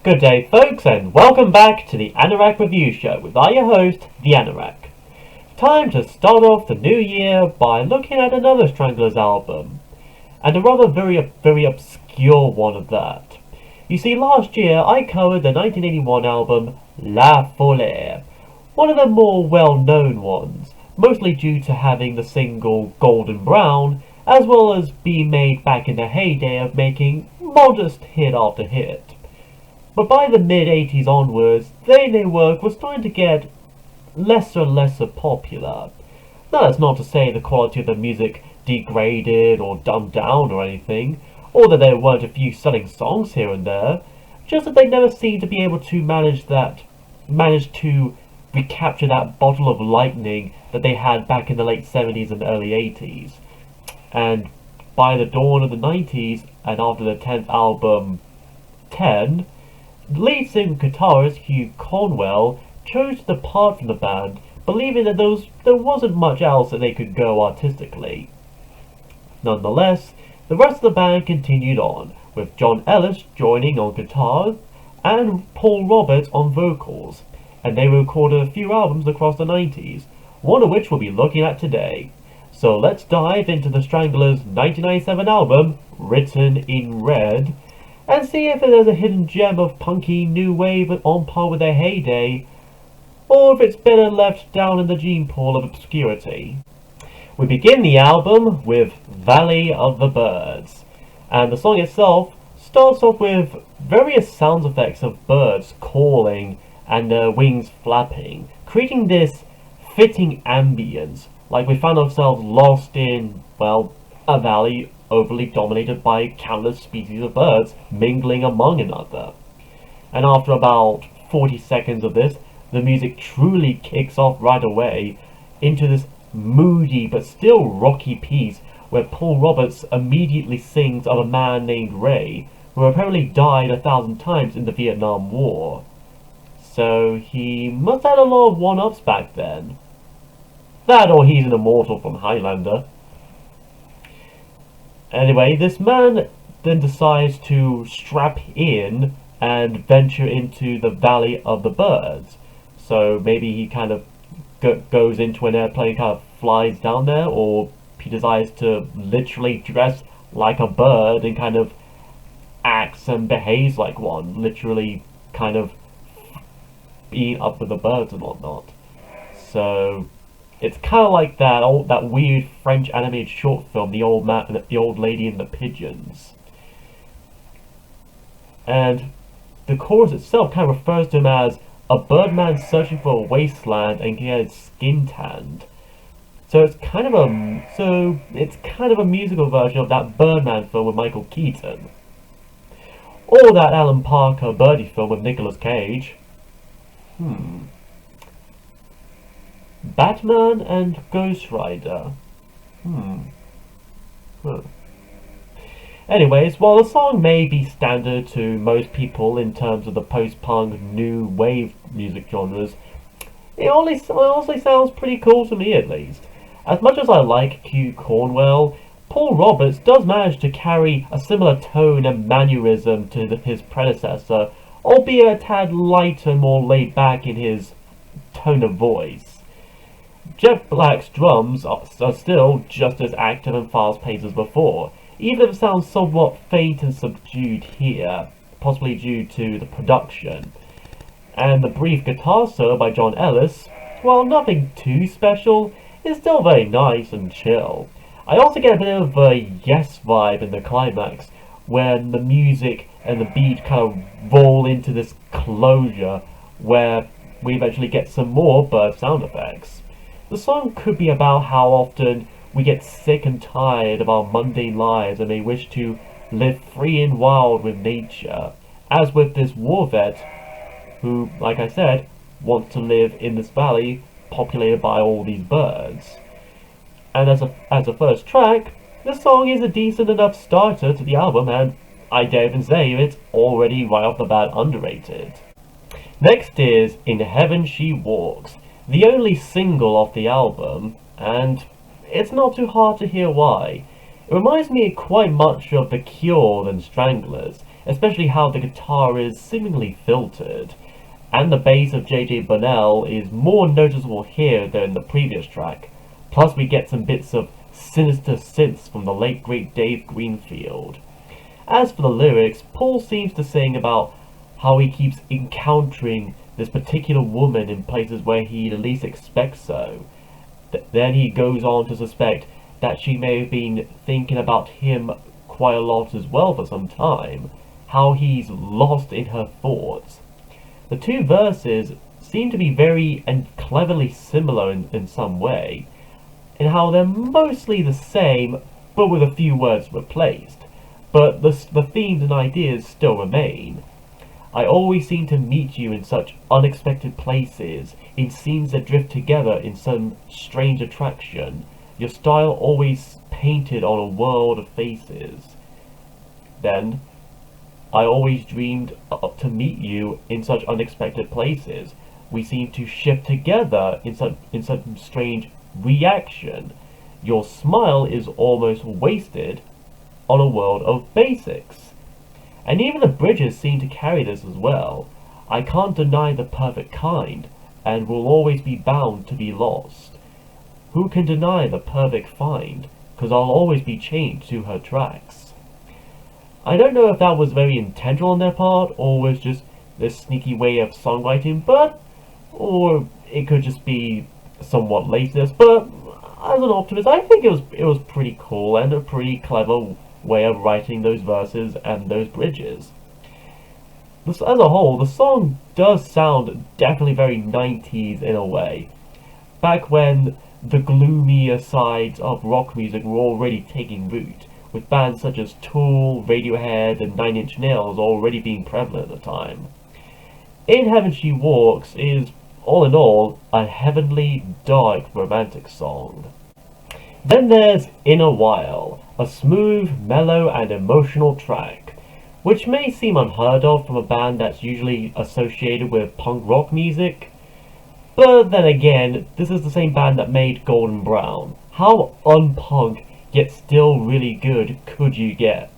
Good day, folks, and welcome back to the Anorak Review Show with your host, the Anorak. Time to start off the new year by looking at another Stranglers album, and a rather very obscure one at that. You see, last year I covered the 1981 album La Folie, one of the more well-known ones, mostly due to having the single Golden Brown, as well as being made back in the heyday of making modest hit after hit. But by the mid-80s onwards, their new work was starting to get lesser and lesser popular. Now that's not to say the quality of the music degraded or dumbed down or anything, or that there weren't a few stunning songs here and there, just that they never seemed to be able to manage to recapture that bottle of lightning that they had back in the late 70s and early 80s. And by the dawn of the 90s, and after the 10th album, 10, lead singer guitarist Hugh Cornwell chose to depart from the band, believing that there wasn't much else that they could go artistically. Nonetheless, the rest of the band continued on, with John Ellis joining on guitar and Paul Roberts on vocals, and they recorded a few albums across the 90s, one of which we'll be looking at today. So let's dive into the Stranglers' 1997 album, Written in Red, and see if there's a hidden gem of punky new wave on par with their heyday, or if it's better left down in the gene pool of obscurity. We begin the album with Valley of the Birds, and the song itself starts off with various sound effects of birds calling and their wings flapping, creating this fitting ambience, like we found ourselves lost in, well, a valley overly dominated by countless species of birds mingling among another. And after about 40 seconds of this, the music truly kicks off right away into this moody but still rocky piece where Paul Roberts immediately sings of a man named Ray, who apparently died 1,000 times in the Vietnam War. So he must have had a lot of one-ups back then. That or he's an immortal from Highlander. Anyway, this man then decides to strap in and venture into the Valley of the Birds. So maybe he kind of goes into an airplane, kind of flies down there, or he decides to literally dress like a bird and kind of acts and behaves like one, literally kind of being up with the birds and whatnot. So it's kind of like that weird French animated short film, The Old Lady and the Pigeons. And the chorus itself kind of refers to him as a birdman searching for a wasteland and getting his skin tanned. So it's kind of a musical version of that Birdman film with Michael Keaton, or that Alan Parker Birdie film with Nicolas Cage. Batman and Ghost Rider. Anyways, while the song may be standard to most people in terms of the post-punk new wave music genres, it honestly sounds pretty cool to me, at least. As much as I like Hugh Cornwell, Paul Roberts does manage to carry a similar tone and mannerism to his predecessor, albeit a tad lighter and more laid back in his tone of voice. Jet Black's drums are still just as active and fast-paced as before, even if it sounds somewhat faint and subdued here, possibly due to the production. And the brief guitar solo by John Ellis, while nothing too special, is still very nice and chill. I also get a bit of a Yes vibe in the climax, when the music and the beat kind of roll into this closure, where we eventually get some more bird sound effects. The song could be about how often we get sick and tired of our mundane lives and may wish to live free and wild with nature, as with this war vet who, like I said, wants to live in this valley populated by all these birds. And as a first track, the song is a decent enough starter to the album, and I dare even say it's already right off the bat underrated. Next is In Heaven She Walks, the only single off the album, and it's not too hard to hear why. It reminds me quite much of The Cure than Stranglers, especially how the guitar is seemingly filtered, and the bass of JJ Burnell is more noticeable here than in the previous track. Plus we get some bits of sinister synths from the late great Dave Greenfield. As for the lyrics, Paul seems to sing about how he keeps encountering this particular woman in places where he least expects so. Then he goes on to suspect that she may have been thinking about him quite a lot as well for some time, how he's lost in her thoughts. The two verses seem to be very and cleverly similar in some way, in how they're mostly the same, but with a few words replaced. But the themes and ideas still remain. I always seem to meet you in such unexpected places, in scenes that drift together in some strange attraction. Your style always painted on a world of faces. Then, I always dreamed to meet you in such unexpected places. We seem to shift together in some strange reaction. Your smile is almost wasted on a world of basics. And even the bridges seem to carry this as well. I can't deny the perfect kind, and will always be bound to be lost. Who can deny the perfect find? 'Cause I'll always be chained to her tracks. I don't know if that was very intentional on their part, or was just this sneaky way of songwriting, or it could just be somewhat laziness, but as an optimist, I think it was pretty cool and a pretty clever way of writing those verses and those bridges. As a whole, the song does sound definitely very 90s in a way. Back when the gloomier sides of rock music were already taking root, with bands such as Tool, Radiohead, and Nine Inch Nails already being prevalent at the time. In Heaven She Walks is, all in all, a heavenly, dark, romantic song. Then there's In a While, a smooth, mellow, and emotional track, which may seem unheard of from a band that's usually associated with punk rock music. But then again, this is the same band that made Golden Brown. How unpunk, yet still really good, could you get?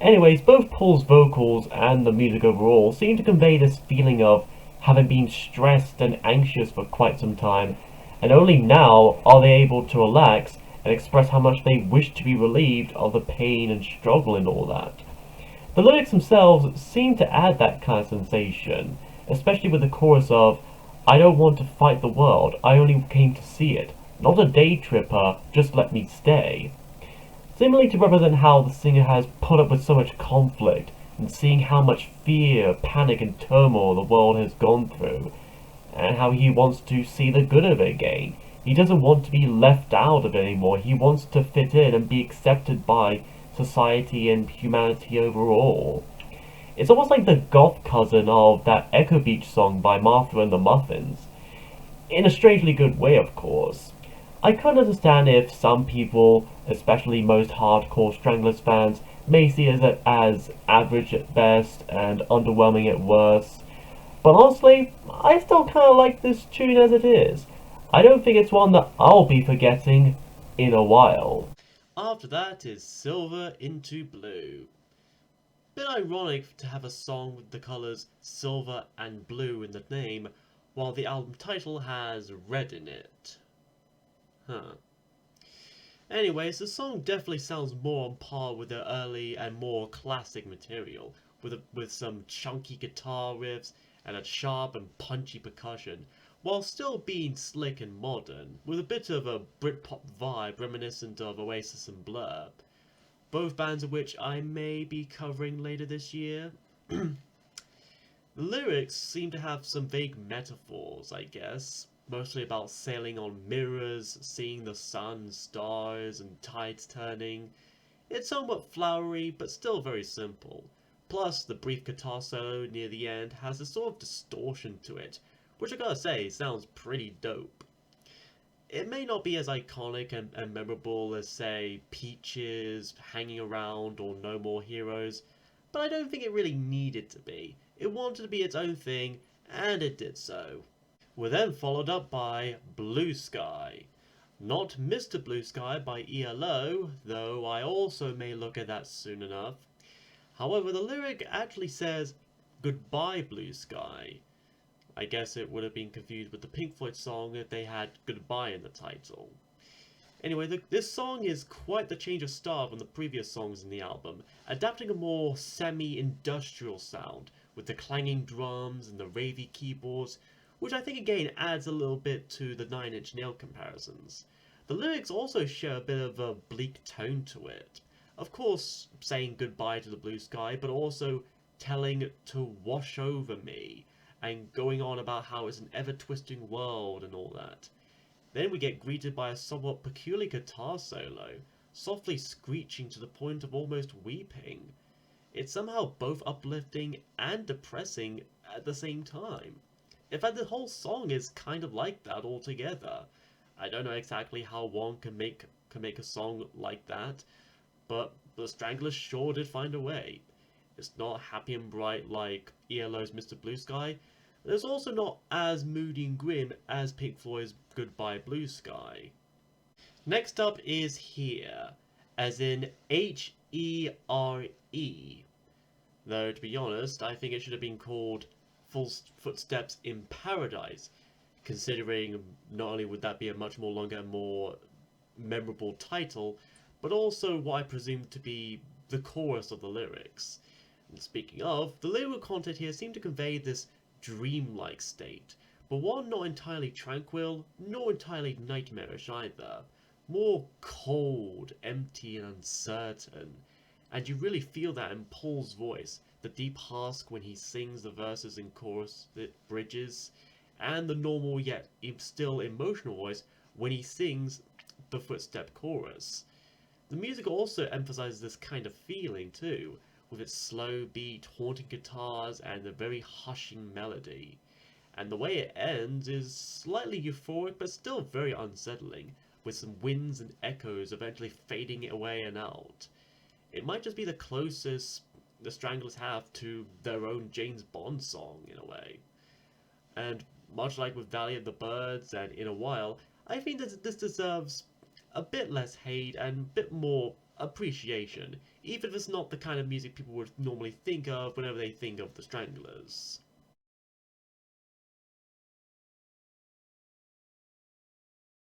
Anyways, both Paul's vocals and the music overall seem to convey this feeling of having been stressed and anxious for quite some time, and only now are they able to relax and express how much they wish to be relieved of the pain and struggle and all that. The lyrics themselves seem to add that kind of sensation, especially with the chorus of, I don't want to fight the world, I only came to see it. Not a day tripper, just let me stay. Similarly to represent how the singer has put up with so much conflict, and seeing how much fear, panic and turmoil the world has gone through, and how he wants to see the good of it again. He doesn't want to be left out of it anymore. He wants to fit in and be accepted by society and humanity overall. It's almost like the goth cousin of that Echo Beach song by Martha and the Muffins. In a strangely good way, of course. I could understand if some people, especially most hardcore Stranglers fans, may see it as average at best and underwhelming at worst. But honestly, I still kind of like this tune as it is. I don't think it's one that I'll be forgetting in a while. After that is Silver into Blue. Bit ironic to have a song with the colours silver and blue in the name, while the album title has red in it. Huh. Anyways, the song definitely sounds more on par with their early and more classic material, with some chunky guitar riffs and a sharp and punchy percussion, while still being slick and modern, with a bit of a Britpop vibe reminiscent of Oasis and Blur, both bands of which I may be covering later this year. The lyrics seem to have some vague metaphors, I guess, mostly about sailing on mirrors, seeing the sun, stars, and tides turning. It's somewhat flowery, but still very simple. Plus, the brief guitar solo near the end has a sort of distortion to it, which I gotta say, sounds pretty dope. It may not be as iconic and memorable as, say, Peaches, Hanging Around, or No More Heroes, but I don't think it really needed to be. It wanted to be its own thing, and it did so. We're then followed up by Blue Sky. Not Mr. Blue Sky by ELO, though I also may look at that soon enough. However, the lyric actually says, "Goodbye, blue sky." I guess it would have been confused with the Pink Floyd song if they had "Goodbye" in the title. Anyway, this song is quite the change of style from the previous songs in the album, adapting a more semi-industrial sound, with the clanging drums and the ravey keyboards, which I think again adds a little bit to the Nine Inch Nail comparisons. The lyrics also show a bit of a bleak tone to it. Of course, saying goodbye to the blue sky, but also telling it to wash over me, and going on about how it's an ever-twisting world and all that. Then we get greeted by a somewhat peculiar guitar solo, softly screeching to the point of almost weeping. It's somehow both uplifting and depressing at the same time. In fact, the whole song is kind of like that altogether. I don't know exactly how one can make a song like that, but the Stranglers sure did find a way. It's not happy and bright like ELO's Mr. Blue Sky, but it's also not as moody and grim as Pink Floyd's Goodbye Blue Sky. Next up is Here, as in Here. Though, to be honest, I think it should have been called Footsteps in Paradise, considering not only would that be a much more longer and more memorable title, but also what I presume to be the chorus of the lyrics. And speaking of, the lyrical content here seemed to convey this dreamlike state, but one not entirely tranquil, nor entirely nightmarish either. More cold, empty, and uncertain. And you really feel that in Paul's voice, the deep husk when he sings the verses and chorus, the bridges, and the normal yet still emotional voice when he sings the footstep chorus. The music also emphasizes this kind of feeling too, with its slow beat, haunting guitars, and a very hushing melody. And the way it ends is slightly euphoric but still very unsettling, with some winds and echoes eventually fading away and out. It might just be the closest the Stranglers have to their own James Bond song, in a way. And much like with Valley of the Birds and In a While, I think that this deserves a bit less hate and a bit more appreciation, even if it's not the kind of music people would normally think of whenever they think of the Stranglers.